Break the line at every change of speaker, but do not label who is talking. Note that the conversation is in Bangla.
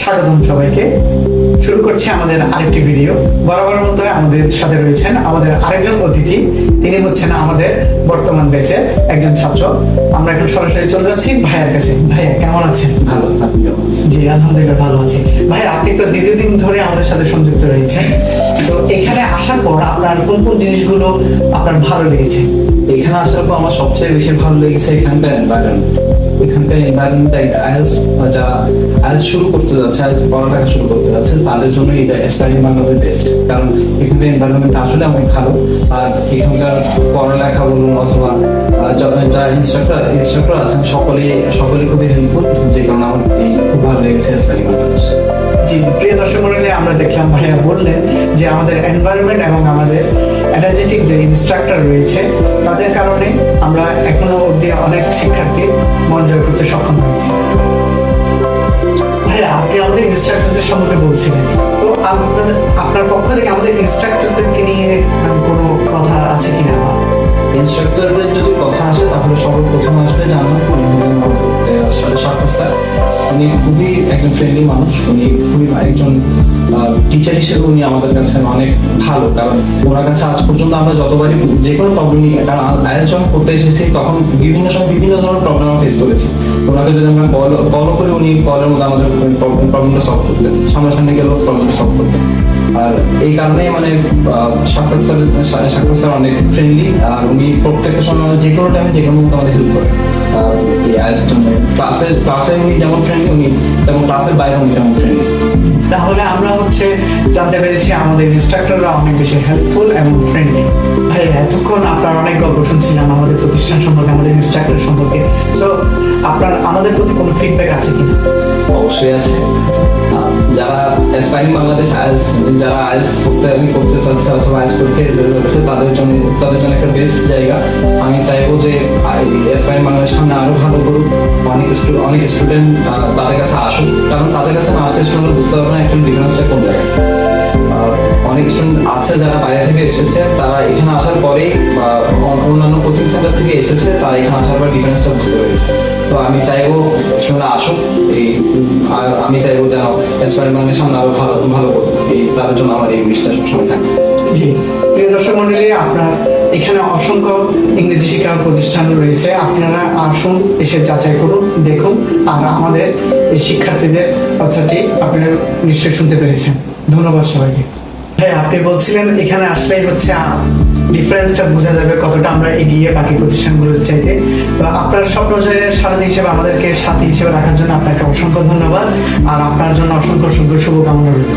স্বাগতম সবাইকে। শুরু করছি আমাদের আরেকটি ভিডিও। বরাবর মতো আমাদের সাথে রয়েছেন আমাদের আরেকজন অতিথি। তিনি হচ্ছেন আমাদের বর্তমান ব্যাচের একজন ছাত্র। আমরা এখন সরাসরি চলে যাচ্ছি ভাইয়ার কাছে। ভাইয়া কেমন আছেন?
ভালো, আপনি কেমন আছেন?
জি আলহামদুলিল্লাহ ভালো আছি। ভাইয়া আপনি তো দীর্ঘদিন ধরে আমাদের সাথে সংযুক্ত রয়েছেন, তো এখানে আসার পর আপনার কোন কোন জিনিসগুলো আপনার ভালো লেগেছে?
এখানে আসার পর আমার সবচেয়ে বেশি ভালো লেগেছে এখানকার এনভায়রনমেন্ট। এখানকার এনভায়রনমেন্ট যারা আইএলটিএস শুরু করতে যাচ্ছে, আইএলটিএস পড়ালেখা শুরু করতে যাচ্ছে, তাদের জন্য এটা স্টাডি বাংলাদেশ বেস্ট। কারণ এখানকার এনভায়রনমেন্ট আসলে অনেক ভালো। আর এখানকার পড়ালেখা বলুন অথবা যারা ইনস্ট্রাক্টর আছেন সকলে খুবই হেল্পফুল, যে কারণে আমার খুব ভালো লেগেছে স্টাডি বাংলাদেশ।
জি প্রিয় দর্শক মণ্ডলী, আমরা দেখলাম ভাইয়া বললেন যে আমাদের এনভায়রনমেন্ট এবং আমাদের এনার্জেটিক যে ইনস্ট্রাক্টর রয়েছে তাদের কারণে আমরা এখনো অবধি অনেক শিক্ষার্থী মন জয় করতে সক্ষম হয়েছি। ভাইয়া আপনি আমাদের ইনস্ট্রাক্টরদের সম্পর্কে বলছিলেন, তো আপনার পক্ষ থেকে আমাদের ইনস্ট্রাক্টরদেরকে নিয়ে কোনো কথা আছে কিনা?
ইনস্ট্রাক্টরদের যদি কথা আসে তাহলে সর্বপ্রথম আসবে জানান সাফাত স্যার। উনি খুবই একজন ফ্রেন্ডলি মানুষ। উনি খুবই একজন টিচার হিসেবে উনি আমাদের কাছে অনেক ভালো। কারণ ওনার কাছে আজ পর্যন্ত আমরা যতবারই যে কোনো প্রবলেম নিয়ে, কারণ আইএলটিএস যখন করতে এসেছি তখন বিভিন্ন সময় বিভিন্ন ধরনের প্রবলেম ফেস করেছি। ওনাকে যদি আমরা কল করে উনি কলের মধ্যে আমাদের প্রবলেমটা সলভ করতেন, সামনাসামনি গেলেও প্রবলেম সলভ করতেন। আর এই কারণেই মানে সাক্ষাৎ স্যার অনেক ফ্রেন্ডলি। আর উনি প্রত্যেকটা সময় যে কোনো টাইমে যে কোনো মুহূর্তে আমাদের হেল্প করে। ক্লাসে উনি যেমন ফ্রেন্ডলি, উনি তেমন ক্লাসের বাইরে উনি যেমন ফ্রেন্ডলি।
তাহলে আমরা জানতে পেরেছি আমাদের ইনস্ট্রাক্টররা অনেক বেশি হেল্পফুল এবং ফ্রেন্ডলি। ভাই এতক্ষণ আপনার অনেক গল্প শুনছিলাম আমাদের প্রতিষ্ঠান সম্পর্কে, আমাদের ইনস্ট্রাক্টর সম্পর্কে। সো আপনার আমাদের প্রতি কোনো ফিডব্যাক আছে কিনা?
অবশ্যই আছে। যারা অ্যাসপায়ারিং বাংলাদেশ যারা আইএলটিএস করতে চাচ্ছে অথবা আইএলটিএস করতে যাচ্ছে তাদের জন্য একটা বেস্ট জায়গা। আমি চাইবো যে অ্যাসপায়ারিং বাংলাদেশ সামনে আরো ভালো করুক, অনেক স্টুডেন্ট তাদের কাছে আসুক। কারণ তাদের কাছে না আসলে স্টুডেন্ট বুঝতে পারবে না একটা ডিফারেন্সটা কোন জায়গায়। অনেক স্টুডেন্ট আছে যারা বাইরে থেকে এসেছে, তারা এখানে আসার পরেই অন্যান্য কোচিং সেন্টার থেকে এসেছে, তারা এখানে আসার পর ডিফারেন্সটা বুঝতে পেরেছে। তো আমি চাইবো স্টুডেন্টরা আসুক, আর আমি চাইবো যেন অ্যাসপায়ারিং বাংলাদেশ সামনে আরো ভালো করুক। তাদের জন্য আমার এই উইশটা সবসময় থাকে।
জি প্রিয় দর্শক মন্ডলী, আপনার এখানে অসংখ্য ইংরেজি শিক্ষা প্রতিষ্ঠান রয়েছে। আপনারা আসুন, এসে যাচাই করুন, দেখুন। আর আমাদের এই শিক্ষার্থীদের কথাটি আপনারা নিশ্চয়ই শুনতে পেরেছেন। ধন্যবাদ সবাইকে। হ্যাঁ, আপনি বলছিলেন এখানে আসলেই ডিফারেন্সটা বোঝা যাবে কতটা আমরা এগিয়ে বাকি প্রতিষ্ঠানগুলোর চাইতে। তো আপনার স্বপ্নজয়ের সারথি হিসেবে আমাদেরকে সাথী হিসেবে রাখার জন্য আপনাকে অসংখ্য ধন্যবাদ। আর আপনার জন্য অসংখ্য শুভকামনা রইল।